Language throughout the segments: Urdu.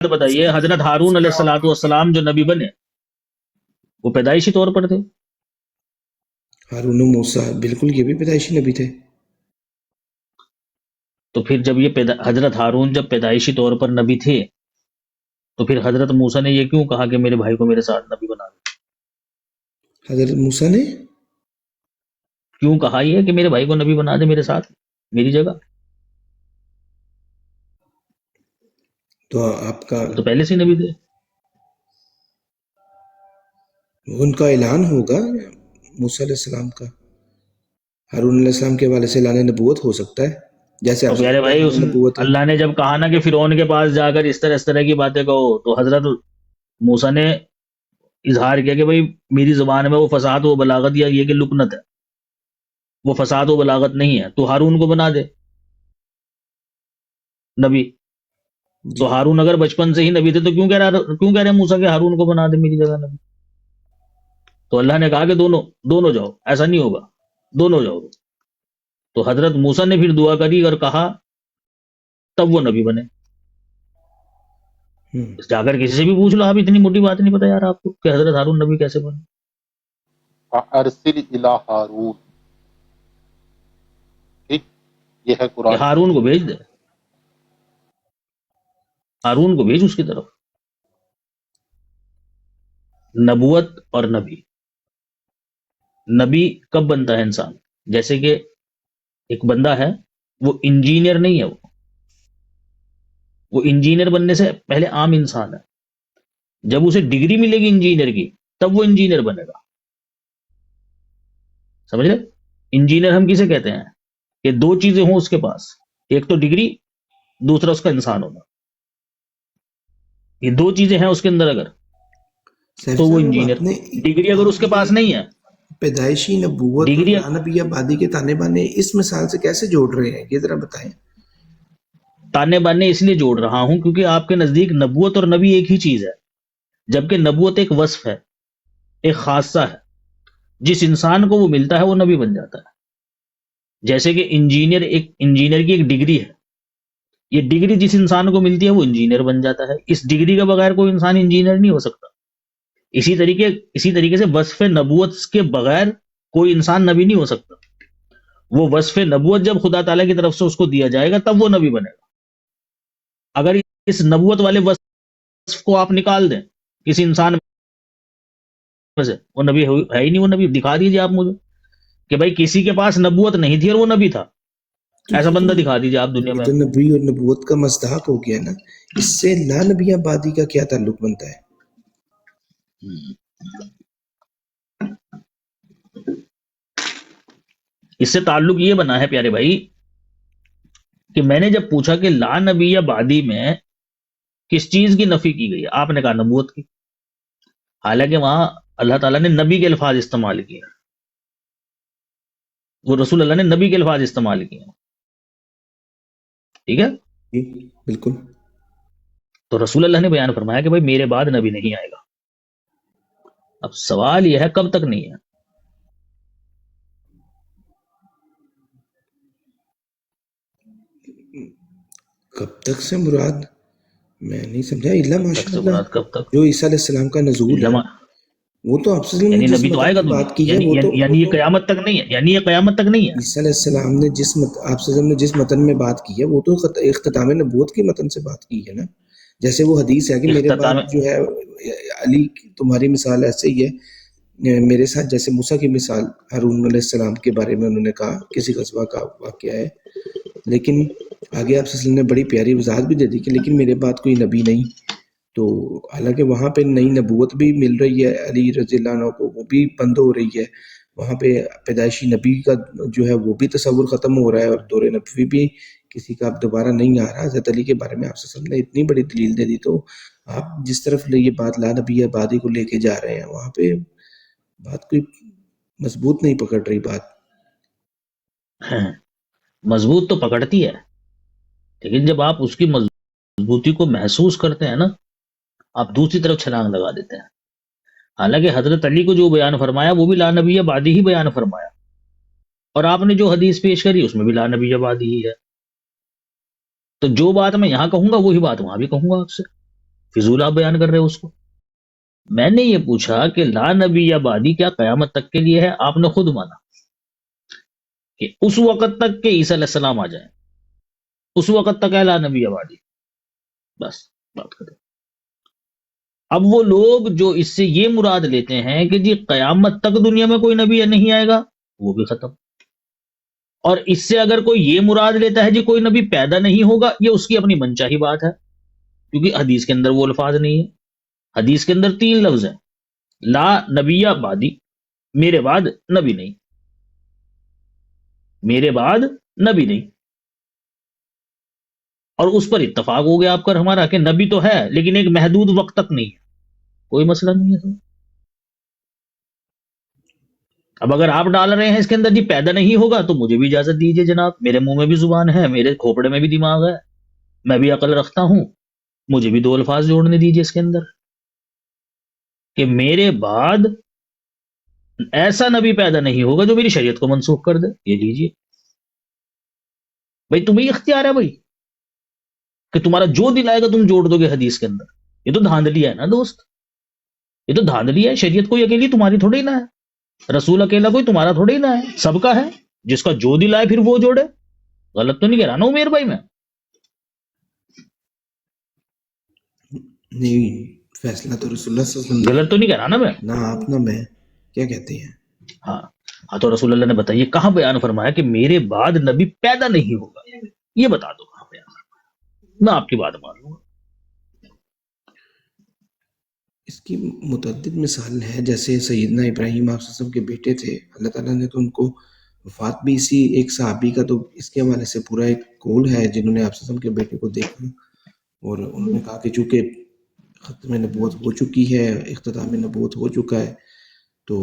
بتائیے، حضرت ہارون علیہ الصلوۃ والسلام جو نبی بنے وہ پیدائشی طور پر تھے؟ ہارون و موسیٰ بالکل یہ بھی پیدائشی نبی تھے۔ تو پھر جب یہ حضرت ہارون جب پیدائشی طور پر نبی تھے تو پھر حضرت موسیٰ نے یہ کیوں کہا کہ میرے بھائی کو میرے ساتھ نبی بنا دو؟ حضرت موسیٰ نے کیوں کہا یہ کہ میرے بھائی کو نبی بنا دے میرے ساتھ، میری جگہ؟ تو آپ کا وہ تو پہلے سے نبی تھے۔ ان کا اعلان ہوگا موسیٰ علیہ السلام کا، ہارون علیہ السلام کے حوالے سے اعلان نبوت ہو سکتا ہے، جیسے تو آپ پیارے بھائی اعلان نبوت ہے۔ اللہ نے جب کہا نا کہ فرعون کے پاس جا کر اس طرح کی باتیں کہو، تو حضرت موسیٰ نے اظہار کیا کہ بھائی میری زبان میں وہ فصاحت و بلاغت یا یہ کہ لکنت ہے، وہ فصاحت و بلاغت نہیں ہے، تو ہارون کو بنا دے نبی۔ جی تو ہارون اگر بچپن سے ہی نبی تھے تو کیوں کہہ رہے ہیں موسیٰ کہ ہارون کو بنا دے میری جگہ نبی؟ تو اللہ نے کہا کہ دونوں جاؤ، ایسا نہیں ہوگا، دونوں جاؤ۔ تو حضرت موسیٰ نے پھر دعا کری اور کہا، تب وہ نبی بنے۔ ہم۔ جا کر کسی سے بھی پوچھ لو، آپ اتنی موٹی بات نہیں پتا یار آپ کو کہ حضرت ہارون نبی کیسے بنے؟ فَأَرْسِلْ إِلَىٰ ہارون، ٹھیک، یہ ہے کہ قرآن کی ہارون کو بھیج دے، ہارون کو بھیج اس کی طرف۔ نبوت اور نبی، نبی کب بنتا ہے انسان؟ جیسے کہ ایک بندہ ہے، وہ انجینئر نہیں ہے، وہ انجینئر بننے سے پہلے عام انسان ہے۔ جب اسے ڈگری ملے گی انجینئر کی تب وہ انجینئر بنے گا، سمجھ رہے؟ انجینئر ہم کسے کہتے ہیں کہ دو چیزیں ہوں اس کے پاس، ایک تو ڈگری، دوسرا اس کا انسان ہونا۔ یہ دو چیزیں ہیں اس کے اندر اگر، سیف تو وہ صاحب انجینئر۔ آپ نے ڈگری اگر اس کے پاس نہیں ہے، پیدائشی نبوت اور ڈگری لانبی آبادی کے تانے بانے اس مثال سے کیسے جوڑ رہے ہیں، یہ ذرا بتائیں۔ تانے بانے اس لیے جوڑ رہا ہوں کیونکہ آپ کے نزدیک نبوت اور نبی ایک ہی چیز ہے، جبکہ نبوت ایک وصف ہے، ایک خاصہ ہے، جس انسان کو وہ ملتا ہے وہ نبی بن جاتا ہے۔ جیسے کہ انجینئر کی ایک ڈگری ہے، یہ ڈگری جس انسان کو ملتی ہے وہ انجینئر بن جاتا ہے۔ اس ڈگری کے بغیر کوئی انسان انجینئر نہیں ہو سکتا۔ اسی طریقے سے وصف نبوت کے بغیر کوئی انسان نبی نہیں ہو سکتا۔ وہ وصف نبوت جب خدا تعالیٰ کی طرف سے اس کو دیا جائے گا تب وہ نبی بنے گا۔ اگر اس نبوت والے وصف کو آپ نکال دیں کسی انسان میں سے، وہ نبی ہے ہی نہیں، وہ نبی دکھا دیجیے آپ مجھے کہ بھائی کسی کے پاس نبوت نہیں تھی اور وہ نبی تھا، تو ایسا یہ بندہ تو دکھا دیجیے آپ دنیا یہ میں۔ تو نبی اور نبوت کا مصداق ہو گیا نا، اس سے لانبی آبادی کا کیا تعلق بنتا ہے؟ اس سے تعلق یہ بنا ہے پیارے بھائی کہ میں نے جب پوچھا کہ لا نبی بعدی میں کس چیز کی نفی کی گئی ہے، آپ نے کہا نبوت کی، حالانکہ وہاں اللہ تعالیٰ نے نبی کے الفاظ استعمال کیے، وہ رسول اللہ نے نبی کے الفاظ استعمال کیے، ٹھیک ہے؟ جی بالکل۔ تو رسول اللہ نے بیان فرمایا کہ بھائی میرے بعد نبی نہیں آئے گا۔ اب سوال یہ ہے کب تک نہیں ہے؟ کب تک سے مراد میں نہیں سمجھا۔ الا کب تک ماشاء سے اللہ مراد کب تک؟ جو عیسیٰ علیہ السلام کا نزول ہے، وہ تو آپ صلی اللہ یعنی علیہ وسلم نے جس نبی تو متن آئے گا کی دنیا بات کی ہے یعنی وہ یعنی یہ تو قیامت تک نہیں ہے، یعنی یہ قیامت تک نہیں ہے۔ عیسیٰ علیہ السلام نے آپ صلی اللہ علیہ وسلم نے جس متن میں بات کی ہے وہ تو اختتام نبوت کے متن سے بات کی ہے نا۔ جیسے وہ حدیث ہے کہ میرے اختتام، بعد جو ہے علی، تمہاری مثال ایسے ہی ہے میرے ساتھ جیسے موسیٰ کی مثال ہارون علیہ السلام کے بارے میں انہوں نے کہا، کسی غزوہ کا واقعہ ہے، لیکن آگے آپ صلی اللہ علیہ وسلم نے بڑی پیاری وضاحت بھی دے دی کہ لیکن میرے بعد کوئی نبی نہیں۔ تو حالانکہ وہاں پہ نئی نبوت بھی مل رہی ہے علی رضی اللہ عنہ کو، وہ بھی بند ہو رہی ہے، وہاں پہ پیدائشی نبی کا جو ہے وہ بھی تصور ختم ہو رہا ہے، اور دور نبوی بھی کسی کا اب دوبارہ نہیں آ رہا۔ حضرت علی کے بارے میں آپ صلی اللہ علیہ وسلم نے اتنی بڑی دلیل دے دی، تو آپ جس طرف یہ بات لا نبی آبادی کو لے کے جا رہے ہیں وہاں پہ بات کوئی مضبوط نہیں پکڑ رہی بات۔ مضبوط تو پکڑتی ہے، لیکن جب آپ اس کی مضبوطی کو محسوس کرتے ہیں نا، آپ دوسری طرف چھلانگ لگا دیتے ہیں۔ حالانکہ حضرت علی کو جو بیان فرمایا وہ بھی لا نبی بعدی ہی بیان فرمایا، اور آپ نے جو حدیث پیش کری اس میں بھی لا نبی بعدی ہی ہے۔ تو جو بات میں یہاں کہوں گا وہی بات وہاں بھی کہوں گا آپ سے۔ فضول آپ بیان کر رہے ہو اس کو. میں نے یہ پوچھا کہ لا نبی یا بعدی کیا قیامت تک کے لیے ہے؟ آپ نے خود مانا کہ اس وقت تک کہ عیسیٰ علیہ السلام آ جائیں، اس وقت تک ہے لا نبی یا بعدی. بس بات کریں. اب وہ لوگ جو اس سے یہ مراد لیتے ہیں کہ جی قیامت تک دنیا میں کوئی نبی نہیں آئے گا، وہ بھی ختم. اور اس سے اگر کوئی یہ مراد لیتا ہے جی کوئی نبی پیدا نہیں ہوگا، یہ اس کی اپنی منچاہی بات ہے، کیونکہ حدیث کے اندر وہ الفاظ نہیں ہے. حدیث کے اندر 3 لفظ ہیں، لا نبی بعدی، میرے بعد نبی نہیں، میرے بعد نبی نہیں. اور اس پر اتفاق ہو گیا آپ کا ہمارا کہ نبی تو ہے لیکن ایک محدود وقت تک نہیں ہے. کوئی مسئلہ نہیں ہے. اب اگر آپ ڈال رہے ہیں اس کے اندر جی پیدا نہیں ہوگا تو مجھے بھی اجازت دیجیے جناب، میرے منہ میں بھی زبان ہے، میرے کھوپڑے میں بھی دماغ ہے، میں بھی عقل رکھتا ہوں، مجھے بھی 2 الفاظ جوڑنے دیجیے اس کے اندر کہ میرے بعد ایسا نبی پیدا نہیں ہوگا جو میری شریعت کو منسوخ کر دے. یہ لیجیے بھائی، تمہیں اختیار ہے بھائی کہ تمہارا جو دل آئے گا تم جوڑ دو گے حدیث کے اندر. یہ تو دھاندلی ہے نا دوست، یہ تو دھاندلی ہے. شریعت کوئی اکیلی تمہاری تھوڑی نہ ہے، رسول اکیلا کوئی تمہارا تھوڑی نہ ہے، سب کا ہے. جس کا جو دل آئے پھر وہ جوڑے. غلط تو نہیں کہہ رہا نا عمیر بھائی میں؟ نہیں، فیصلہ تو رسول اللہ صلی اللہ علیہ وسلم غلط تو نہیں کہہ رہا نا میں؟ نہ آپ نہ میں. کیا کہتے ہیں؟ ہاں ہاں، تو رسول اللہ نے بتائیے کہاں بیان فرمایا کہ میرے بعد نبی پیدا نہیں ہوگا؟ یہ بتا دو کہاں بیان فرمایا، میں آپ کی بات مان لوں گا. اس کی متعدد مثال ہے. جیسے سیدنا ابراہیم آپ صلی اللہ علیہ وسلم کے بیٹے تھے، اللہ تعالیٰ نے تو ان کو وفات بھی اسی ایک صحابی کا تو اس کے حوالے سے پورا ایک قول ہے جنہوں نے آپ صلی اللہ علیہ وسلم کے بیٹے کو دیکھا اور انہوں نے کہا کہ چونکہ ختم نبوت ہو چکی ہے، اختتام نبوت ہو چکا ہے، تو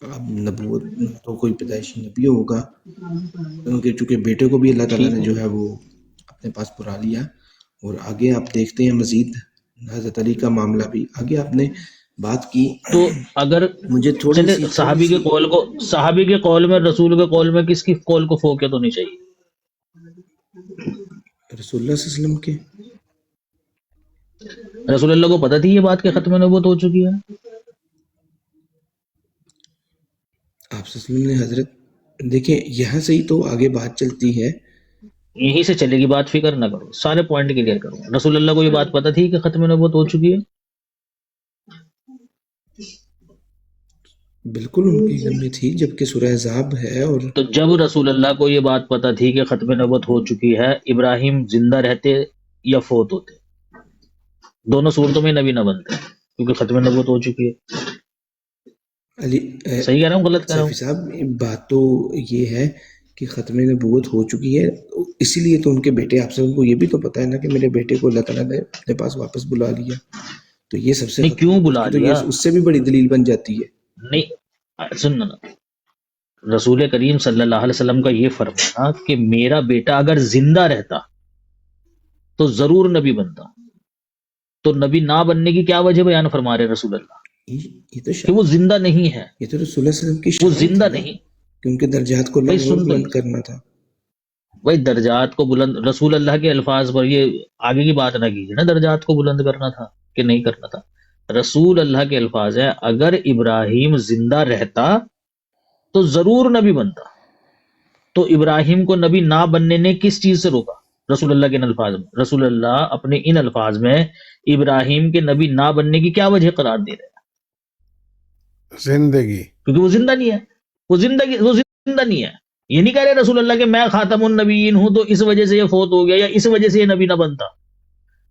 اب نبوت تو کوئی پیدائشی نبی ہوگا. کیونکہ چونکہ بیٹے کو بھی اللہ تعالیٰ نے جو ہے وہ اپنے پاس بلا لیا. اور آگے آپ دیکھتے ہیں مزید حضرت علی کا معاملہ بھی آگے آپ نے بات کی. تو اگر مجھے تھوڑی چلے سی صحابی کے قول کو، صحابی کے قول میں، رسول کے قول میں کس کی قول کو فوقیت ہونی چاہیے؟ رسول اللہ صلی اللہ علیہ وسلم کے. رسول اللہ کو پتہ تھی یہ بات کہ ختم نبوت ہو چکی ہے؟ آپ صلی اللہ علیہ وسلم نے حضرت دیکھیں یہاں سے ہی تو آگے بات چلتی ہے. یہیں سے چلے گی بات، فکر نہ کرو، سارے پوائنٹ کلیئر کرو. رسول اللہ کو یہ بات پتہ تھی کہ ختم نبوت ہو چکی ہے؟ بالکل ان کے علم میں تھی، جبکہ سورہ احزاب ہے. اور تو جب رسول اللہ کو یہ بات پتہ تھی کہ ختم نبوت ہو چکی ہے، ابراہیم زندہ رہتے یا فوت ہوتے؟ دونوں صورتوں میں نبی نہ بنتے کیونکہ ختم نبوت ہو چکی ہے. علی صحیح کہہ رہا ہوں غلط کہہ رہا ہوں؟ سیفی صاحب بات تو یہ ہے کہ ختم نبوت ہو چکی ہے، اسی لیے تو ان کے بیٹے آپ سب کو یہ بھی تو پتہ ہے نا کہ میرے بیٹے کو اللہ تعالیٰ نے اپنے پاس واپس بلا لیا. تو یہ سب سے نہیں، کیوں بلا تو لیا؟ یہ اس سے بھی بڑی دلیل بن جاتی ہے. نہیں سننا نا، رسول کریم صلی اللہ علیہ وسلم کا یہ فرمانا کہ میرا بیٹا اگر زندہ رہتا تو ضرور نبی بنتا، تو نبی نہ بننے کی کیا وجہ بیان فرما رہے رسول اللہ؟ یہ تو کہ وہ زندہ نہیں ہے. یہ تو رسول اللہ صلی اللہ علیہ وسلم کی وہ شان زندہ تھی نا، نہیں. کہ ان کے درجات کو بھائی اللہ نے سن تو بلند کرنا تھا. بھائی درجات کو بلند، رسول اللہ کے الفاظ پر یہ آگے کی بات نہ کیجیے نا، درجات کو بلند کرنا تھا کہ نہیں کرنا تھا. رسول اللہ کے الفاظ ہیں اگر ابراہیم زندہ رہتا تو ضرور نبی بنتا. تو ابراہیم کو نبی نہ بننے نے کس چیز سے روکا؟ رسول اللہ کے ان الفاظ میں. رسول اللہ اپنے ان الفاظ میں ابراہیم کے نبی نہ بننے کی کیا وجہ قرار دے رہے ہیں؟ زندگی. کیونکہ وہ زندہ نہیں ہے. وہ زندہ نہیں ہے. یہ نہیں کہہ رہے رسول اللہ کہ میں خاتم النبیین ہوں تو اس وجہ سے یہ فوت ہو گیا یا اس وجہ سے یہ نبی نہ بنتا،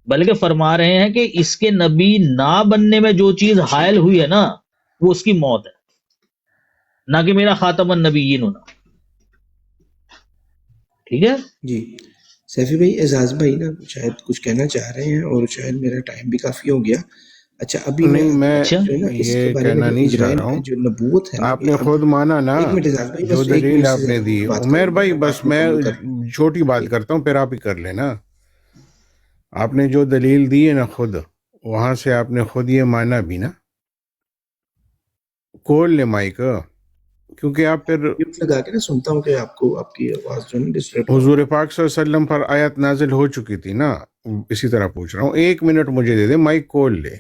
بلکہ فرما رہے ہیں کہ اس کے نبی نہ بننے میں جو چیز حائل ہوئی ہے نا وہ اس کی موت ہے، نہ کہ میرا خاتم النبیین ہونا. ٹھیک ہے جی سیفی بھائی، اعزاز بھائی نا شاید کچھ کہنا چاہ رہے ہیں اور شاید میرا ٹائم بھی کافی ہو گیا. اچھا ابھی نہیں، میں اچھا جو ہے نا اس کے یہ بارے میں کہنا جو نہیں چاہ اجرائے رہا ہوں. جو نبوت ہے نا، آپ نے خود مانا نا ایک منٹ اعزاز بھائی، جو بس ایک دلیل منٹ آپ سے نے دی. بات عمیر کروں بھائی میں، بس بات میں مکمل کر چھوٹی بات کرتا ہوں پھر آپ ہی کر لینا. آپ نے جو دلیل دی ہے نا خود وہاں سے آپ نے خود یہ مانا بھی نا. کھول لے مائک. کیونکہ آپ پھر میوٹ لگا کے نا سنتا ہوں کہ آپ کو آپ کی آواز جو ہے نا ڈسٹرب حضور پاک صلی اللہ علیہ وسلم پر آیت نازل ہو چکی تھی نا، اسی طرح پوچھ رہا ہوں. 1 منٹ مجھے دے دے، مائک کھول لے.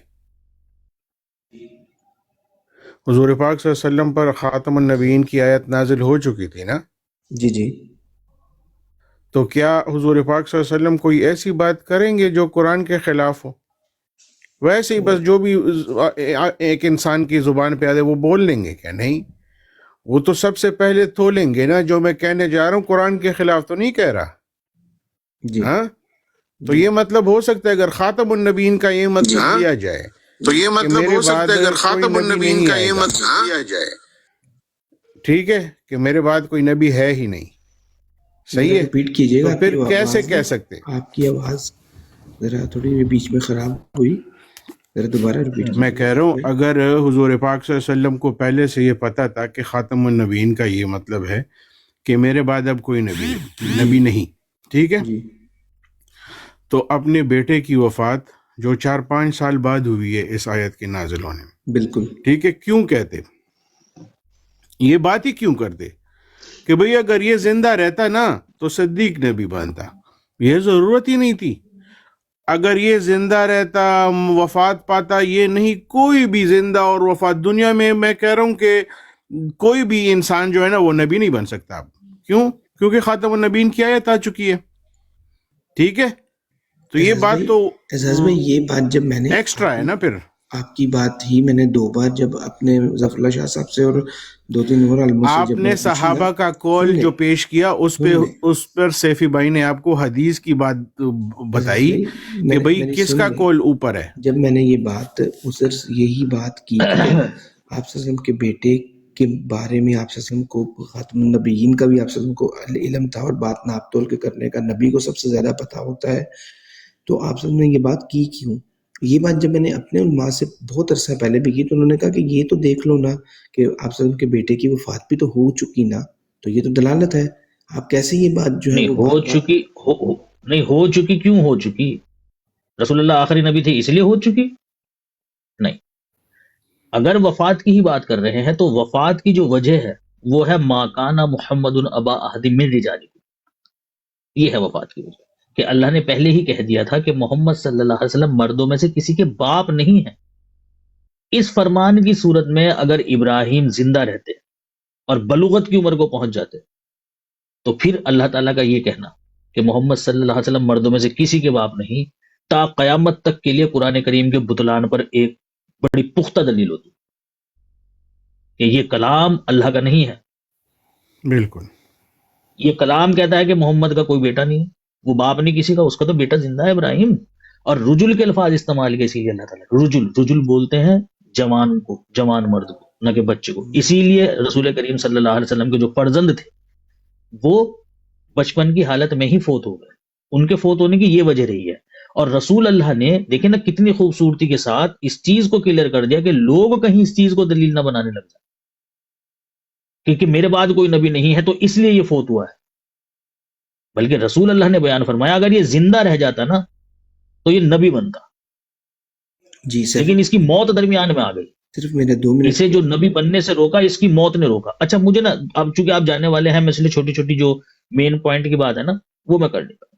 حضور پاک صلی اللہ علیہ وسلم پر خاتم النبیین کی آیت نازل ہو چکی تھی نا، جی جی تو کیا حضور پاک صلی اللہ علیہ وسلم کوئی ایسی بات کریں گے جو قرآن کے خلاف ہو؟ ویسے ہی بس جو بھی ایک انسان کی زبان پہ آ جائے وہ بول لیں گے کیا؟ نہیں، وہ تو سب سے پہلے تولیں گے نا. جو میں کہنے جا رہا ہوں قرآن کے خلاف تو نہیں کہہ رہا. جی ہاں، تو یہ مطلب ہو سکتا ہے اگر خاتم النبیین کا یہ مطلب لیا جائے تو یہ مطلب ہو سکتا ہے اگر خاتم النبیین کا یہ مطلب لیا جائے، ٹھیک ہے، کہ میرے بعد کوئی نبی ہے ہی نہیں، صحیح ہے، ریپیٹ کیجیے گا. تو پھر کیسے کہہ سکتے؟ آپ کی آواز ذرا تھوڑی بیچ میں خراب ہوئی، ذرا دوبارہ ریپیٹ. میں کہہ رہا ہوں اگر حضور پاک صلی اللہ علیہ وسلم کو پہلے سے یہ پتا تھا کہ خاتم النبیین کا یہ مطلب ہے کہ میرے بعد اب کوئی نبی نہیں، ٹھیک ہے، جی تو اپنے بیٹے کی وفات جو 4-5 سال بعد ہوئی ہے اس آیت کے نازل ہونے میں، بالکل ٹھیک ہے، کیوں کہتے یہ بات ہی کیوں کرتے کہ بھئی اگر یہ زندہ رہتا نا تو صدیق نبی بنتا؟ یہ ضرورت ہی نہیں تھی. اگر یہ زندہ رہتا، وفات پاتا، یہ نہیں کوئی بھی زندہ اور وفات دنیا میں کہہ رہا ہوں کہ کوئی بھی انسان جو ہے نا وہ نبی نہیں بن سکتا. اب کیوں؟ کیونکہ خاتم النبیین کی آیت آ چکی ہے، ٹھیک ہے. تو یہ بات تو اعزاز بھائی، یہ بات جب میں نے ایکسٹرا ہے نا. پھر آپ کی بات ہی میں نے 2 بار جب اپنے ظفر اللہ شاہ صاحب سے اور 2-3 اور علموں سے آپ جب نے صحابہ کا قول جو پیش کیا اس پر سیفی بھائی نے آپ کو حدیث کی بات بتائی کہ بھئی کس کا قول اوپر ہے. جب میں نے یہ بات یہی بات کی کہ آپ صلی اللہ علیہ وسلم کے بیٹے کے بارے میں آپ صلی اللہ علیہ وسلم کو خاتم النبیین کا بھی آپ صلی اللہ علیہ وسلم کو علم تھا اور بات ناپ تول کے کرنے کا نبی کو سب سے زیادہ پتہ ہوتا ہے، تو آپ صلی اللہ علیہ وسلم نے یہ بات کی کیوں؟ یہ بات جب میں نے اپنے علماء سے بہت عرصہ پہلے بھی کی تو انہوں نے کہا کہ یہ تو دیکھ لو نا کہ آپ صلی اللہ علیہ وسلم کے بیٹے کی وفات بھی تو ہو چکی نا، تو یہ تو دلالت ہے. آپ کیسے یہ بات جو ہے نہیں ہو چکی، نہیں ہو چکی، کیوں ہو چکی؟ رسول اللہ آخری نبی تھے اس لیے ہو چکی؟ نہیں. اگر وفات کی ہی بات کر رہے ہیں تو وفات کی جو وجہ ہے وہ ہے ما کان محمد ابا احد من رجالکم، یہ ہے وفات کی وجہ، کہ اللہ نے پہلے ہی کہہ دیا تھا کہ محمد صلی اللہ علیہ وسلم مردوں میں سے کسی کے باپ نہیں ہیں. اس فرمان کی صورت میں اگر ابراہیم زندہ رہتے اور بلوغت کی عمر کو پہنچ جاتے تو پھر اللہ تعالیٰ کا یہ کہنا کہ محمد صلی اللہ علیہ وسلم مردوں میں سے کسی کے باپ نہیں، تا قیامت تک کے لیے قرآن کریم کے بطلان پر ایک بڑی پختہ دلیل ہوتی کہ یہ کلام اللہ کا نہیں ہے. بالکل. یہ کلام کہتا ہے کہ محمد کا کوئی بیٹا نہیں، وہ باپ نہیں کسی کا، اس کا تو بیٹا زندہ ہے ابراہیم. اور رجل کے الفاظ استعمال کے اسی لیے اللہ تعالیٰ رجل بولتے ہیں جوان کو، جوان مرد کو، نہ کہ بچے کو. اسی لیے رسول کریم صلی اللہ علیہ وسلم کے جو فرزند تھے وہ بچپن کی حالت میں ہی فوت ہو گئے. ان کے فوت ہونے کی یہ وجہ رہی ہے. اور رسول اللہ نے دیکھیں نا کتنی خوبصورتی کے ساتھ اس چیز کو کلیئر کر دیا کہ لوگ کہیں اس چیز کو دلیل نہ بنانے لگ جائیں کیونکہ میرے بعد کوئی نبی نہیں ہے تو اس لیے یہ فوت ہوا ہے. بلکہ رسول اللہ نے بیان فرمایا اگر یہ زندہ رہ جاتا نا تو یہ نبی بنتا. جی سر، لیکن اس کی موت درمیان میں آ گئی. صرف میرے 2 منٹ اسے جو نبی بننے سے روکا اس کی موت نے روکا. اچھا مجھے نا اب چونکہ آپ جانے والے ہیں میں اس لیے چھوٹی چھوٹی جو مین پوائنٹ کی بات ہے نا وہ میں کر لیتا ہوں.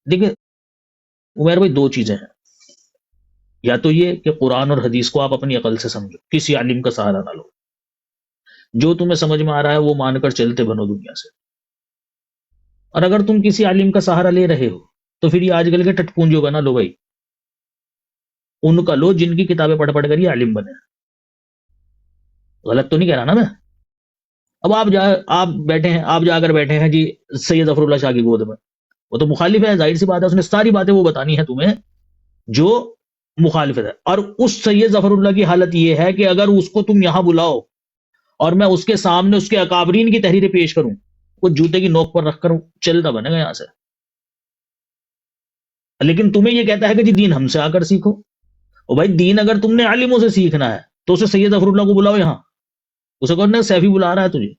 دیکھیں عمیر بھائی 2 چیزیں ہیں، یا تو یہ کہ قرآن اور حدیث کو آپ اپنی عقل سے سمجھو، کسی عالم کا سہارا نہ لو، جو تمہیں سمجھ میں آ رہا ہے وہ مان کر چلتے بنو دنیا سے. اور اگر تم کسی عالم کا سہارا لے رہے ہو تو پھر یہ آج کل کے ٹٹ پونجوں کا نہ لو بھائی، ان کا لو جن کی کتابیں پڑھ پڑھ کر یہ عالم بنے. غلط تو نہیں کہہ رہا نا میں؟ اب آپ بیٹھے ہیں، آپ جا کر بیٹھے ہیں جی سید ظفر اللہ شاہ کی گود میں، وہ تو مخالف ہے، ظاہر سی بات ہے، اس نے ساری باتیں وہ بتانی ہے تمہیں جو مخالفت ہے. اور اس سید ظفر اللہ کی حالت یہ ہے کہ اگر اس کو تم یہاں بلاؤ اور میں اس کے سامنے اس کے اکابرین کی تحریریں پیش کروں، وہ جوتے کی نوک پر رکھ کر چلتا بنے گا یہاں سے. لیکن تمہیں یہ کہتا ہے کہ جی دین ہم سے آ کر سیکھو. اور بھائی دین اگر تم نے عالموں سے سیکھنا ہے تو اسے سید ظفر اللہ کو بلاؤ یہاں، اسے کون نا سیفی بلا رہا ہے تجھے.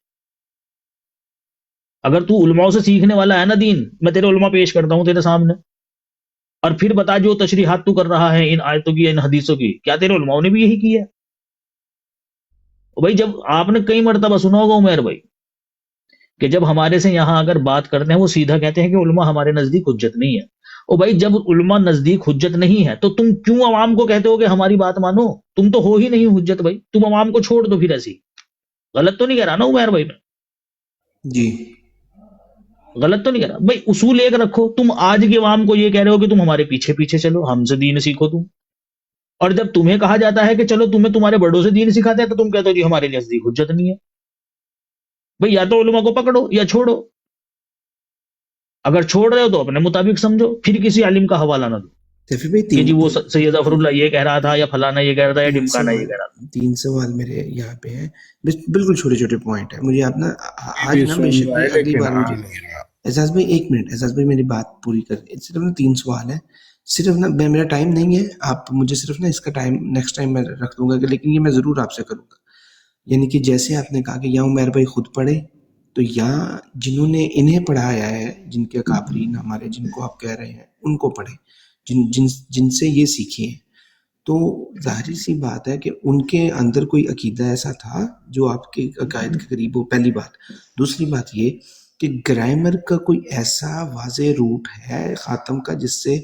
اگر تو علماء سے سیکھنے والا ہے نا دین، میں تیرے علماء پیش کرتا ہوں تیرے سامنے، اور پھر بتا جو تشریحات تو کر رہا ہے ان آیتوں کی ان حدیثوں کی، کیا تیرے علماء نے بھی یہی کی ہے؟ بھائی جب آپ نے کئی مرتبہ سنا ہوگا عمیر بھائی کہ جب ہمارے سے یہاں اگر بات کرتے ہیں وہ سیدھا کہتے ہیں کہ علماء ہمارے نزدیک حجت نہیں ہے. او بھائی جب علماء نزدیک حجت نہیں ہے تو تم کیوں عوام کو کہتے ہو کہ ہماری بات مانو؟ تم تو ہو ہی نہیں حجت بھائی، تم عوام کو چھوڑ دو پھر ایسی. غلط تو نہیں کہہ رہا نا عمیر بھائی میں؟ جی غلط تو نہیں کہہ رہا بھائی. اصول ایک رکھو، تم آج کے عوام کو یہ کہہ رہے ہو کہ تم ہمارے پیچھے پیچھے چلو، ہم سے دین سیکھو تم. اور جب تمہیں کہا جاتا ہے کہ چلو تمہیں تمہارے بڑوں سے دین سکھاتے ہیں تو تم کہتے ہو جی ہمارے نزدیک حجت نہیں ہے. بھئی یا تو علماء کو پکڑو یا چھوڑو. اگر چھوڑ رہے ہو تو اپنے مطابق سمجھو، پھر کسی عالم کا حوالہ نہ دو سیفی بھائی کہ جی وہ تین سید ظفر اللہ یہ کہہ رہا تھا یا فلانا یہ کہہ رہا تھا یا تین ڈمکانا یہ کہہ رہا تھا. تین سوال میرے یہاں پہ ہیں، بالکل چھوٹے چھوٹے پوائنٹ ہیں. مجھے آپ نا آج بھی نا سن بے شک رہا بھی ہے اگلی لیکن بار آ مجھے نہیں رہا. اعزاز بھائی ایک منٹ، اعزاز بھائی میری بات پوری کر، صرف نا 3 سوال ہیں. صرف نا میرا ٹائم نہیں ہے، آپ مجھے صرف نا اس کا ٹائم نیکسٹ ٹائم میں رکھ دوں گا، لیکن یہ میں ضرور آپ سے کروں گا. یعنی کہ جیسے آپ نے کہا کہ یا عمیر بھائی خود پڑھے، تو یا جنہوں نے انہیں پڑھایا ہے، جن کے اکابرین ہمارے جن کو آپ کہہ رہے ہیں ان کو پڑھے، جن سے یہ سیکھے ہیں. تو ظاہری سی بات ہے کہ ان کے اندر کوئی عقیدہ ایسا تھا جو آپ کے عقائد کے قریب ہو، پہلی بات. دوسری بات یہ کہ گرامر کا کوئی ایسا واضح روٹ ہے خاتم کا جس سے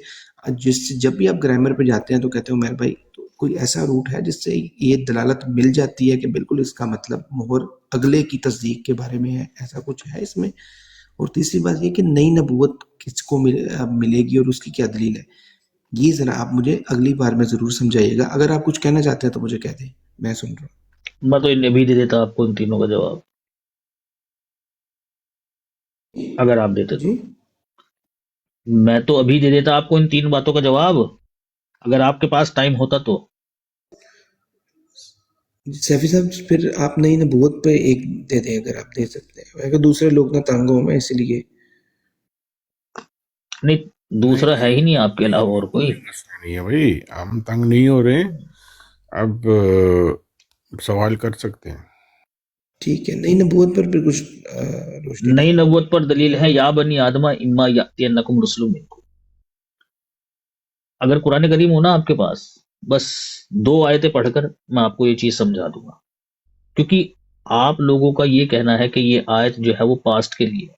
جب بھی آپ گرامر پہ جاتے ہیں تو کہتے ہیں عمیر بھائی تو کوئی ایسا روٹ ہے جس سے یہ دلالت مل جاتی ہے کہ بالکل اس کا مطلب مہر اگلے کی تصدیق کے بارے میں ہے، ایسا کچھ ہے اس میں؟ اور تیسری بات یہ کہ نئی نبوت کس کو ملے گی اور اس کی کیا دلیل ہے؟ یہ ذرا آپ مجھے اگلی بار میں ضرور سمجھائیے گا. اگر آپ کچھ کہنا چاہتے ہیں تو مجھے کہہ دیں، میں سن رہا ہوں. میں تو انہیں بھی دے دیتا آپ کو ان تینوں کا جواب اگر آپ دیتے تو. جی میں تو ابھی دے دیتا آپ کو ان 3 باتوں کا جواب اگر آپ کے پاس ٹائم ہوتا تو. سیفی صاحب پھر آپ نئی نبوت پہ ایک دے دیں اگر آپ دے سکتے ہیں، اگر دوسرے لوگ نہ تنگ ہوں، میں اس لیے. نہیں دوسرا ہے ہی نہیں آپ کے علاوہ اور کوئی. مسئلہ نہیں ہے بھائی، ہم تنگ نہیں ہو رہے. اب سوال کر سکتے ہیں. ٹھیک ہے، نئی نبوت پر پھر کچھ روشنی نئی نبوت پر دلیل ہے یا بنی آدمہ اما یاتینکم رسل منکم. اگر قرآن کریم ہونا آپ کے پاس، بس 2 آیتیں پڑھ کر میں آپ کو یہ چیز سمجھا دوں گا. کیونکہ آپ لوگوں کا یہ کہنا ہے کہ یہ آیت جو ہے وہ پاسٹ کے لیے ہے.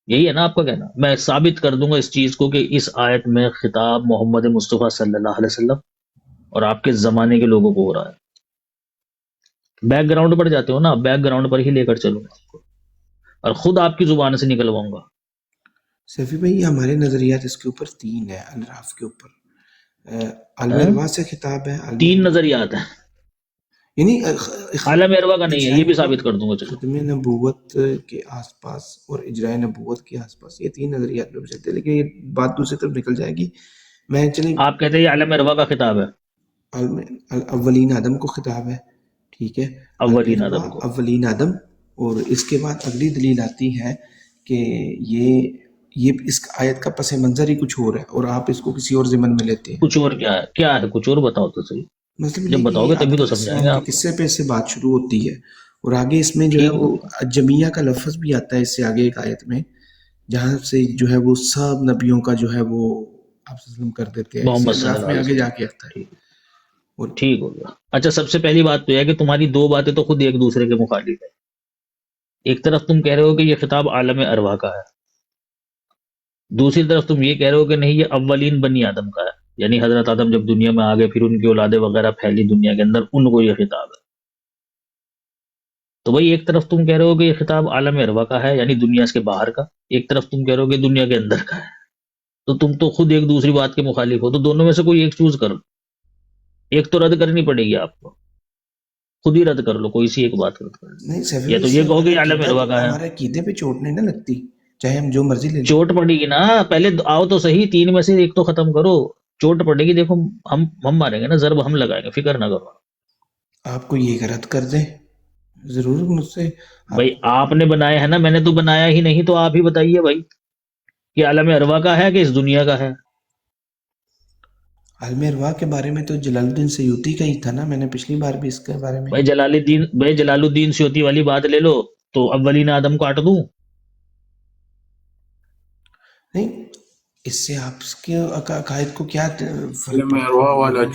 یہی ہے نا آپ کا کہنا؟ میں ثابت کر دوں گا اس چیز کو کہ اس آیت میں خطاب محمد مصطفیٰ صلی اللہ علیہ وسلم اور آپ کے زمانے کے لوگوں کو ہو رہا ہے. بیک گراؤنڈ پر جاتے ہو نا، بیک گراؤنڈ پر ہی لے کر چلوں گا آپ کو اور خود آپ کی زبان سے نکلواؤں گا. سیفی بھائی ہمارے نظریات اس کے اوپر 3 ہیں، الراف کے اوپر. عالم ارواح سے خطاب ہے، 3 نظریات ہیں. یعنی عالم ارواح کا نہیں ہے، یہ بھی ثابت کر دوں گا. چلو ختم نبوت کے آس پاس اور اجرائے نبوت کے آس پاس، یہ 3 نظریات پہ چلتے ہیں، لیکن یہ بات دوسری طرف نکل جائے گی. میں چلیں آپ کہتے ہیں یہ عالم ارواح کا خطاب ہے. اولین آدم کو خطاب ہے، ٹھیک ہے، اولین آدم کو. اولین آدم. اور اس کے بعد اگلی دلیل آتی ہے کہ یہ اس آیت کا پس منظر ہی کچھ اور ہے اور آپ اس کو کسی اور ضمن میں لیتے ہیں. کچھ اور کیا ہے کچھ اور بتاؤ تو صحیح. مطلب جب یہ کہ بتاؤ گے یہ تبھی آدم تو علیہ سمجھائیں گے السلام کے آپ. قصے پہ سے بات شروع ہوتی ہے اور آگے اس میں جو ہے ٹھیک وہ ہوگا. جمیہ کا لفظ بھی آتا ہے اس سے آگے ایک آیت میں، جہاں سے جو ہے وہ سب نبیوں کا جو ہے وہ آپ وسلم کر دیتے ہیں. اس سے محمد صلی اعراف اللہ میں علیہ آگے جا وسلم. کے آتا ہے. ٹھیک اور ٹھیک ہو گیا. اچھا سب سے پہلی بات تو یہ ہے کہ تمہاری 2 باتیں تو خود ایک دوسرے کے مخالف ہے. ایک طرف تم کہہ رہے ہو کہ یہ خطاب عالم ارواح کا ہے، دوسری طرف تم یہ کہہ رہے ہو کہ نہیں یہ اولین بنی آدم کا ہے، یعنی حضرت آدم جب دنیا میں آ گئے پھر ان کی اولادیں وغیرہ پھیلی دنیا کے اندر، ان کو یہ خطاب ہے. تو بھائی ایک طرف تم کہہ رہے ہو کہ یہ خطاب عالم ارواح کا ہے یعنی دنیا سے باہر کا، ایک طرف تم کہہ رہے ہو کہ دنیا کے اندر کا ہے. تو تم تو خود ایک دوسری بات کے مخالف ہو. تو دونوں میں سے کوئی ایک چوز کرو، ایک تو رد کرنی پڑے گی آپ کو. خود ہی رد کر لو، کوئی سی ایک بات رد کر لو. نہیں سیفی یا بھائی، تو اس سے یہ کہو کہ یہ عالم ارواح کا ہے. ہمارے عقیدے پہ چوٹ نہیں نہ لگتی، چاہے ہم جو مرضی لے لیں. چوٹ پڑے گی نا، پہلے آؤ تو صحیح، 3 میں سے ایک تو ختم کرو. چوٹ پڑے گی، دیکھو ہم ماریں گے نا، ضرب ہم لگائیں گے، فکر نہ کرو. آپ کو یہ رد کر دیں ضرور مجھ سے. بھائی آپ نے بنایا ہے نا، میں نے تو بنایا ہی نہیں. تو آپ ہی بتائیے بھائی کہ عالم ارواح کا ہے کہ اس دنیا کا ہے. عالم ارواح کے بارے میں تو جلال الدین سیوطی کا ہی تھا نا، میں نے پچھلی بار بھی اس کے بارے میں. بھائی جلال الدین سیوطی والی بات لے لو تو اولین آدم کاٹ دوں. نہیں اس سے آپ کے عقائد کو کیا فرق عالم پڑتا ارواح ہے؟ والا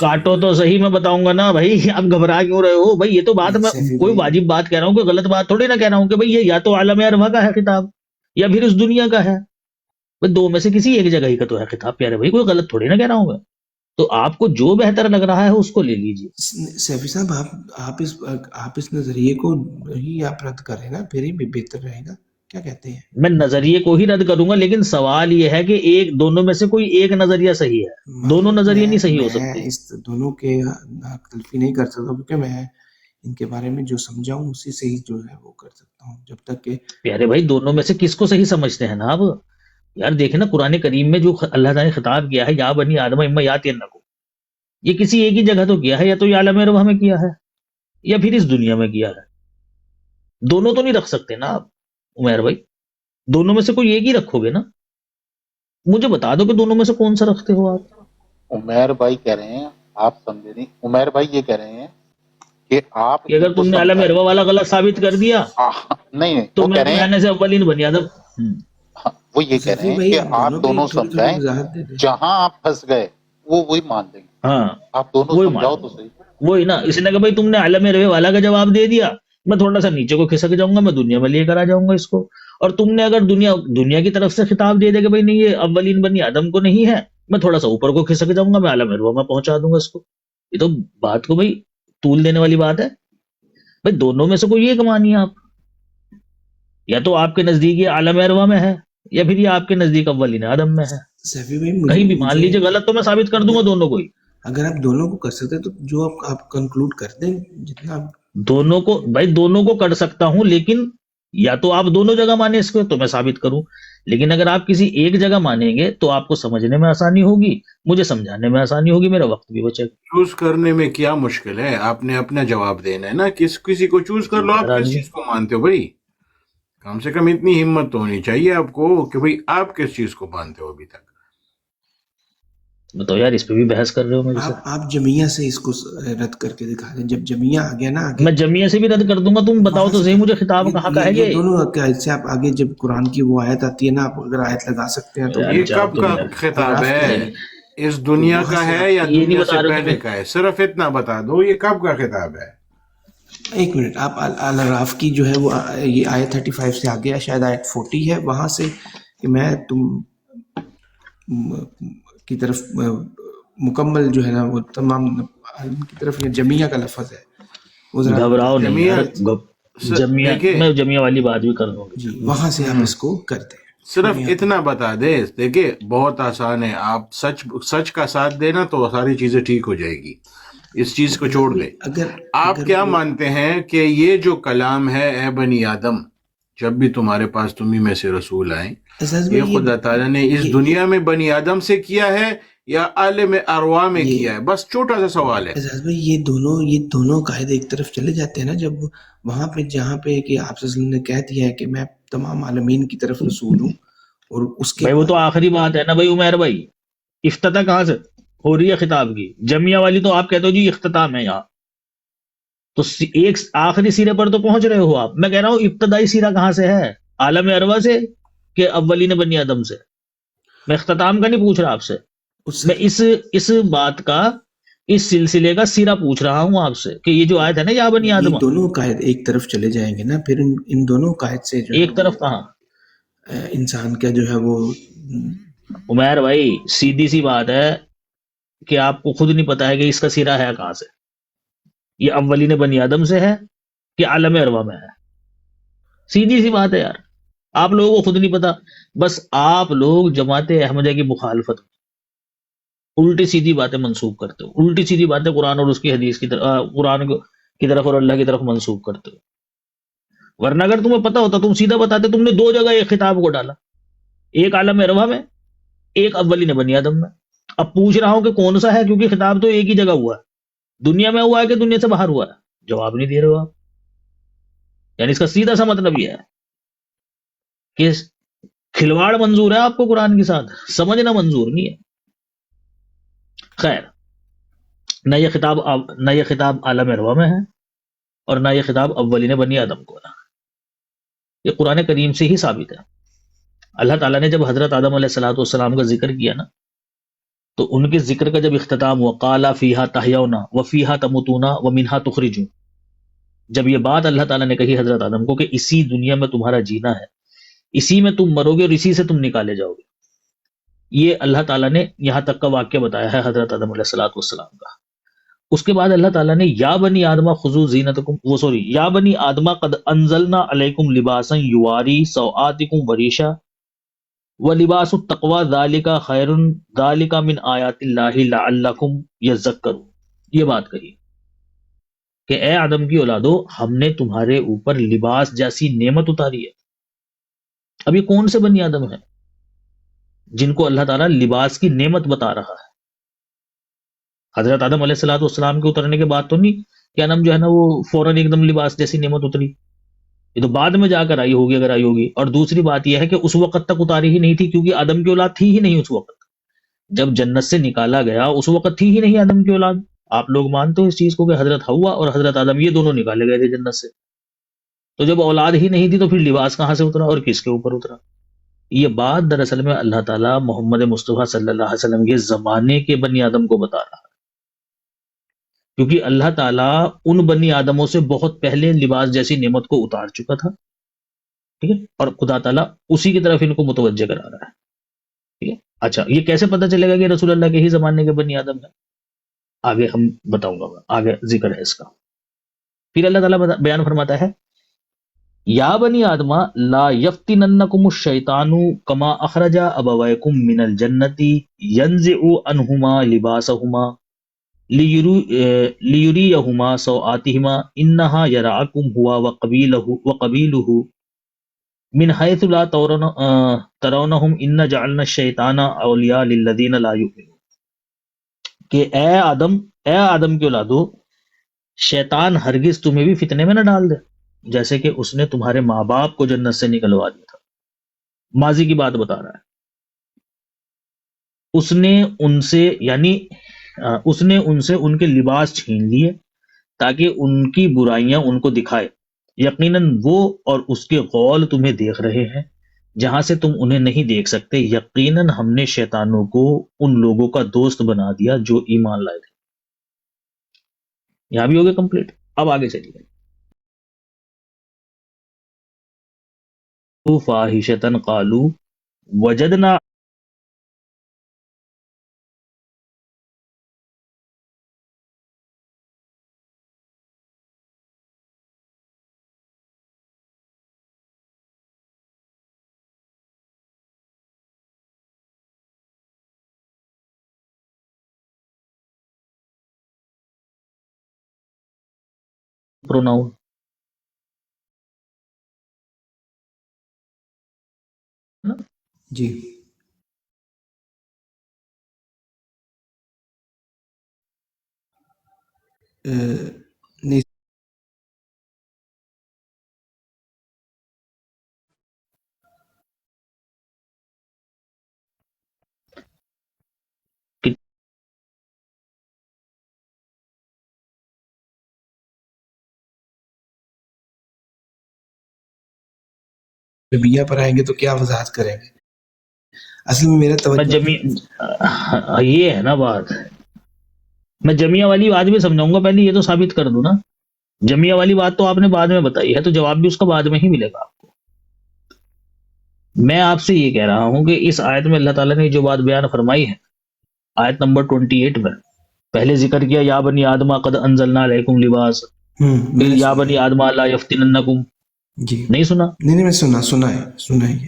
کاٹو تو صحیح، میں بتاؤں گا نا بھائی، آپ گھبرا کیوں رہے ہو بھائی؟ یہ تو بات میں سیفی کوئی بھائی واجب بات کہہ رہا ہوں، کوئی غلط بات تھوڑی نہ کہہ رہا ہوں کہ بھائی یہ یا تو عالم ارواح کا ہے خطاب یا پھر اس دنیا کا ہے، بھائی دو میں سے کسی ایک جگہ ہی کا تو ہے خطاب پیارے بھائی، کوئی غلط تھوڑی نہ کہہ رہا ہوں میں، تو آپ کو جو بہتر لگ رہا ہے اس کو لے لیجیے۔ سیفی صاحب آپ اس نظریے کو ہی آپ رد کریں نا، پھر ہی بہتر رہے گا، کیا کہتے ہیں؟ میں نظریے کو ہی رد کروں گا، لیکن سوال یہ ہے کہ ایک دونوں میں سے کوئی ایک نظریہ صحیح ہے، دونوں نظریے نہیں صحیح ہو سکتے۔ میں اس دونوں کے حق تلفی نہیں کر سکتا، کیونکہ میں ان کے بارے میں جو سمجھا ہوں اسی سے ہی جو ہے وہ کر سکتا ہوں، جب تک کہ پیارے بھائی دونوں میں سے کس کو صحیح سمجھتے ہیں نا آپ؟ یار دیکھیں نا قرآن کریم میں جو اللہ تعالیٰ نے خطاب کیا ہے، یا بنی آدم اما یاتینکم، یہ کسی ایک ہی جگہ تو کیا ہے، یا تو یہ عالم ارواح میں کیا ہے یا پھر اس دنیا میں کیا ہے، دونوں تو نہیں رکھ سکتے نا آپ عمیر بھائی، دونوں میں سے کوئی ایک ہی رکھو گے نا، مجھے بتا دو کہ دونوں میں سے کون سا رکھتے ہو آپ۔ عمیر بھائی کہہ رہے ہیں، آپ سمجھے نہیں، عمیر بھائی یہ کہہ رہے ہیں کہ آپ کہ ان اگر کو تم نے عالم سمجھائیں۔ ارواح والا غلط ثابت کر دیا نہیں، تو وہ میں کہہ رہے تمہیں ہیں، آنے سے اولین بنی آدم۔ وہ یہ کہہ رہے سیفی ہیں بھائی کہ آپ آپ دونوں کی دونوں تھوڑی تھوڑی سمجھائیں، وضاحت دے دیں۔ جہاں آپ پھنس گئے وہ وہی مان لیں گے، ہاں آپ دونوں وہی سمجھاؤ مان تو لیں صحیح۔ گے، وہی نا، اس نے کہا بھائی تم نے عالم ارواح والا کا جواب دے دیا، میں تھوڑا سا نیچے کو کھسک جاؤں گا، میں دنیا میں لے کر آ جاؤں گا اس کو، اور تم نے اگر دنیا کی طرف سے خطاب دے دیا کہ بھائی نہیں یہ اولین بنی آدم کو نہیں ہے، میں تھوڑا سا اوپر کو کھسک جاؤں گا، میں عالم ارواح میں پہنچا دوں گا اس کو۔ یہ تو بات کو بھائی طول دینے والی بات ہے بھائی، دونوں میں سے کوئی ایک مانیے آپ، یا تو آپ کے نزدیک یہ عالم ارواح میں ہے یا پھر یہ آپ کے نزدیک اولین آدم میں ہے، سیفی بھائی کہیں بھی مان مجھے لیجیے، غلط تو میں ثابت کر دوں گا دونوں کو ہی، اگر آپ دونوں کو کر سکتے ہیں تو جو آپ کنکلوڈ کر دیں، جتنا دونوں کو بھائی دونوں کو کر سکتا ہوں، لیکن یا تو آپ دونوں جگہ مانیں اس کو تو میں ثابت کروں، لیکن اگر آپ کسی ایک جگہ مانیں گے تو آپ کو سمجھنے میں آسانی ہوگی، مجھے سمجھانے میں آسانی ہوگی، میرا وقت بھی بچے گا۔ چوز کرنے میں کیا مشکل ہے؟ آپ نے اپنا جواب دینا ہے نا، کسی کو چوز کر جی لو، آپ مہاراج کس جی، چیز کو مانتے ہو بھائی؟ کم سے کم اتنی ہمت تو ہونی چاہیے آپ کو کہ بھئی آپ کس چیز کو مانتے ہو ابھی تک۔ بتاؤ یار، اس پہ بھی بحث کر رہے ہو میرے سے؟ آپ جمعیہ سے اس کو رد کر کے دکھا دیں، جب جمعیہ آ گیا نا آگے، میں جمعیہ سے بھی رد کر دوں گا، تم بتاؤ وہاں تو سے صحیح مجھے خطاب کہاں کا ہے یہ یہ؟ دونوں سے آپ آگے جب قرآن کی وہ آیت آتی ہے نا، آپ اگر آیت لگا سکتے ہیں تو یار یہ جاؤ کب تم کا یار، خطاب اعراف کے ہے؟ آئے، اس تو دنیا وہاں کا سے ہے آپ یا یہ نہیں دنیا سے بتا رہے پہلے تمہیں؟ کا ہے؟ صرف اتنا بتا دو، یہ کب کا خطاب ہے؟ ایک منٹ، آپ الاعراف کی جو ہے وہ یہ آیت 35 سے آگے ہے، شاید آیت 40 ہے، وہاں سے کہ میں تم کی طرف مکمل جو ہے نا وہ تمام عالم کی طرف، یہ جمعیہ کا لفظ ہے، وہ ذرا گھبراؤ نہیں جمعیہ یار، جمعیہ دیکھیں، میں جمعیہ والی بات بھی کر لوں جی گی۔ وہاں سے آپ اس کو کرتے ہیں، صرف چھوڑیں آپ۔ اتنا بتا دے، دیکھیں بہت آسان ہے، آپ سچ کا ساتھ دینا تو ساری چیزیں ٹھیک ہو جائے گی، اس چیز کو چھوڑ دے۔ آپ کیا مانتے ہیں کہ یہ جو کلام ہے اے بنی آدم، جب بھی تمہارے پاس تمہیں میں سے رسول آئیں، یہ خدا تعالیٰ نے اس دنیا میں بنی آدم سے کیا ہے یا عالم ارواح میں کیا ہے؟ بس چھوٹا سا سوال ہے۔ اعزاز بھائی یہ دونوں قاعدے ایک طرف چلے جاتے ہیں نا، جب وہاں پہ جہاں پہ کہ آپ صلی اللہ علیہ وسلم نے کہہ دیا ہے کہ میں تمام عالمین کی طرف رسول ہوں، اور اس کے بھائی وہ بعد تو آخری بات ہے نا بھائی عمیر بھائی، افتتاح کہاں سے ہو رہی ہے خطاب کی؟ جمعیہ والی تو آپ کہتے ہو جی اختتام ہے یہاں، تو ایک آخری سیرے پر تو پہنچ رہے ہو آپ، میں کہہ رہا ہوں ابتدائی سیرہ کہاں سے ہے؟ عالم ارواح سے کہ اولین بنی آدم سے؟ میں اختتام کا نہیں پوچھ رہا آپ سے، اس میں اس بات کا، اس سلسلے کا سیرہ پوچھ رہا ہوں آپ سے کہ یہ جو آیت ہے نا یا بنی یہ آدم، دونوں قائد ایک طرف چلے جائیں گے نا، پھر ان دونوں قائد سے جو ہے ایک طرف وہ کہاں؟ انسان کا جو ہے وہ عمیر بھائی سیدھی سی بات ہے کہ آپ کو خود نہیں پتا ہے کہ اس کا سیرہ ہے کہاں سے، یہ اولین بنی آدم سے ہے کہ عالم ارواح میں ہے؟ سیدھی سی بات ہے یار، آپ لوگوں کو خود نہیں پتا، بس آپ لوگ جماعت احمدیہ کی مخالفت، الٹی سیدھی باتیں منسوخ کرتے ہو، الٹی سیدھی باتیں قرآن اور اس کی حدیث کی طرف، قرآن کی طرف اور اللہ کی طرف منسوخ کرتے ہو، ورنہ اگر تمہیں پتا ہوتا تم سیدھا بتاتے، تم نے دو جگہ ایک خطاب کو ڈالا، ایک عالم ارواح میں، ایک اولین بنی آدم میں۔ اب پوچھ رہا ہوں کہ کون سا ہے، کیونکہ خطاب تو ایک ہی جگہ ہوا ہے، دنیا میں ہوا ہے کہ دنیا سے باہر ہوا ہے؟ جواب نہیں دے رہے ہو آپ، یعنی اس کا سیدھا سا مطلب یہ ہے کہ کھلواڑ منظور ہے آپ کو قرآن کے ساتھ، سمجھنا منظور نہیں ہے۔ خیر، نہ یہ خطاب عالم ارواح میں ہے اور نہ یہ خطاب اولین بنی آدم کو ہے، یہ قرآن کریم سے ہی ثابت ہے۔ اللہ تعالیٰ نے جب حضرت آدم علیہ الصلوۃ والسلام کا ذکر کیا نا، تو ان کے ذکر کا جب اختتام ہوا قالا فیہا تحیونا وفیہا تموتونا ومنہا تخرجون، جب یہ بات اللہ تعالیٰ نے کہی حضرت آدم کو کہ اسی دنیا میں تمہارا جینا ہے، اسی میں تم مرو گے اور اسی سے تم نکالے جاؤ گے، یہ اللہ تعالیٰ نے یہاں تک کا واقعہ بتایا ہے حضرت آدم علیہ الصلوۃ والسلام کا۔ اس کے بعد اللہ تعالیٰ نے یا بنی آدمہ خذوا زینتکم یا بنی آدمہ قد انزلنا علیکم لباسا یواری سوآتکم وریشا ولباس التقوی ذالک خیر ذالک من آیات اللہ لعلکم یذکرون، یہ بات کہی کہ اے آدم کی اولادو، ہم نے تمہارے اوپر لباس جیسی نعمت اتاری ہے۔ اب یہ کون سے بنی آدم ہیں جن کو اللہ تعالیٰ لباس کی نعمت بتا رہا ہے؟ حضرت آدم علیہ الصلوۃ والسلام کے اترنے کے بعد تو نہیں کیا نام جو ہے نا وہ فوراً ایک دم لباس جیسی نعمت اتری، یہ تو بعد میں جا کر آئی ہوگی اگر آئی ہوگی۔ اور دوسری بات یہ ہے کہ اس وقت تک اتاری ہی نہیں تھی، کیونکہ آدم کی اولاد تھی ہی نہیں اس وقت، جب جنت سے نکالا گیا اس وقت تھی ہی نہیں آدم کی اولاد۔ آپ لوگ مانتے ہو اس چیز کو کہ حضرت حوا اور حضرت آدم یہ دونوں نکالے گئے تھے جنت سے، تو جب اولاد ہی نہیں تھی تو پھر لباس کہاں سے اترا اور کس کے اوپر اترا؟ یہ بات دراصل میں اللہ تعالیٰ محمد مصطفیٰ صلی اللہ علیہ وسلم کے زمانے کے بنی آدم کو بتا رہا ہے، کیونکہ اللہ تعالیٰ ان بنی آدموں سے بہت پہلے لباس جیسی نعمت کو اتار چکا تھا، ٹھیک ہے، اور خدا تعالیٰ اسی کی طرف ان کو متوجہ کرا رہا ہے، ٹھیک ہے۔ اچھا یہ کیسے پتہ چلے گا کہ رسول اللہ کے ہی زمانے کے بنی آدم ہیں؟ آگے ہم بتاؤں گا، آگے ذکر ہے اس کا۔ پھر اللہ تعالیٰ بیان فرماتا ہے یا بنی آدمہ لا یفتننکم الشیطان کما اخرج ابویکم من الجنت ینزع عنہما لباسہما لیریہما سوآتہما انہا یراکم ہوا وقبیلہ من حیث لا ترونہم ان جعلنا الشیطان اولیاء للذین لا یؤمنون، کہ اے آدم کے اولادو، شیطان ہرگز تمہیں بھی فتنے میں نہ ڈال دے جیسے کہ اس نے تمہارے ماں باپ کو جنت سے نکلوا دیا تھا۔ ماضی کی بات بتا رہا ہے، اس نے ان سے ان کے لباس چھین لیے تاکہ ان کی برائیاں ان کو دکھائے، یقیناً وہ اور اس کے قول تمہیں دیکھ رہے ہیں جہاں سے تم انہیں نہیں دیکھ سکتے، یقیناً ہم نے شیطانوں کو ان لوگوں کا دوست بنا دیا جو ایمان لائے تھے۔ یہاں بھی ہو گیا کمپلیٹ، اب آگے چلیے۔ فاحشۃ قالوا وجدنا پروناؤن جی نہیں نبیہ پر آئیں گے تو کیا وضاحت کریں گے؟ اصل میں میرا توجہ یہ ہے نا بات، میں جمعہ والی بات بھی سمجھاؤں گا، پہلے یہ تو ثابت کر دوں نا، جمعہ والی بات تو آپ نے بعد میں بتائی ہے تو جواب بھی اس کا بعد میں ہی ملے گا آپ کو۔ میں آپ سے یہ کہہ رہا ہوں کہ اس آیت میں اللہ تعالیٰ نے جو بات بیان فرمائی ہے آیت نمبر 28 میں، پہلے ذکر کیا یا بنی آدمہ قد انزلنا علیکم لباس، پھر یا بنی آدمہ لا یفتننکم، جی نہیں سنا؟ نہیں میں سنا ہے یہ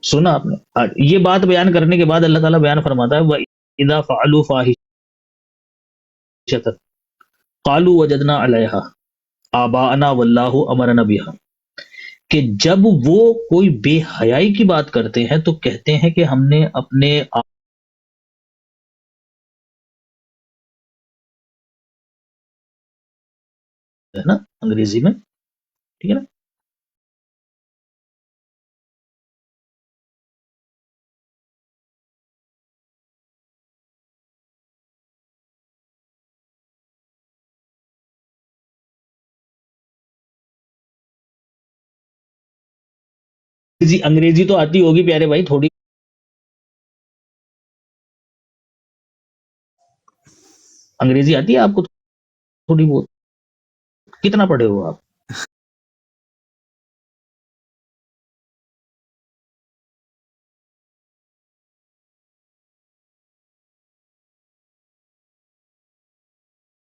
سنا آپ نے؟ یہ بات بیان کرنے کے بعد اللہ تعالیٰ بیان فرماتا ہے وَإِذَا فَعَلُوا فَاحِشَةً قَالُوا وَجَدْنَا عَلَيْهَا آبَاءَنَا وَاللَّهُ أَمَرَنَا بِهَا، کہ جب وہ کوئی بے حیائی کی بات کرتے ہیں تو کہتے ہیں کہ ہم نے اپنے ہے نا انگریزی میں، ٹھیک ہے نا، انگریزی تو آتی ہوگی پیارے بھائی تھوڑی انگریزی آتی ہے آپ کو تھوڑی بہت؟ کتنا پڑھے ہو آپ؟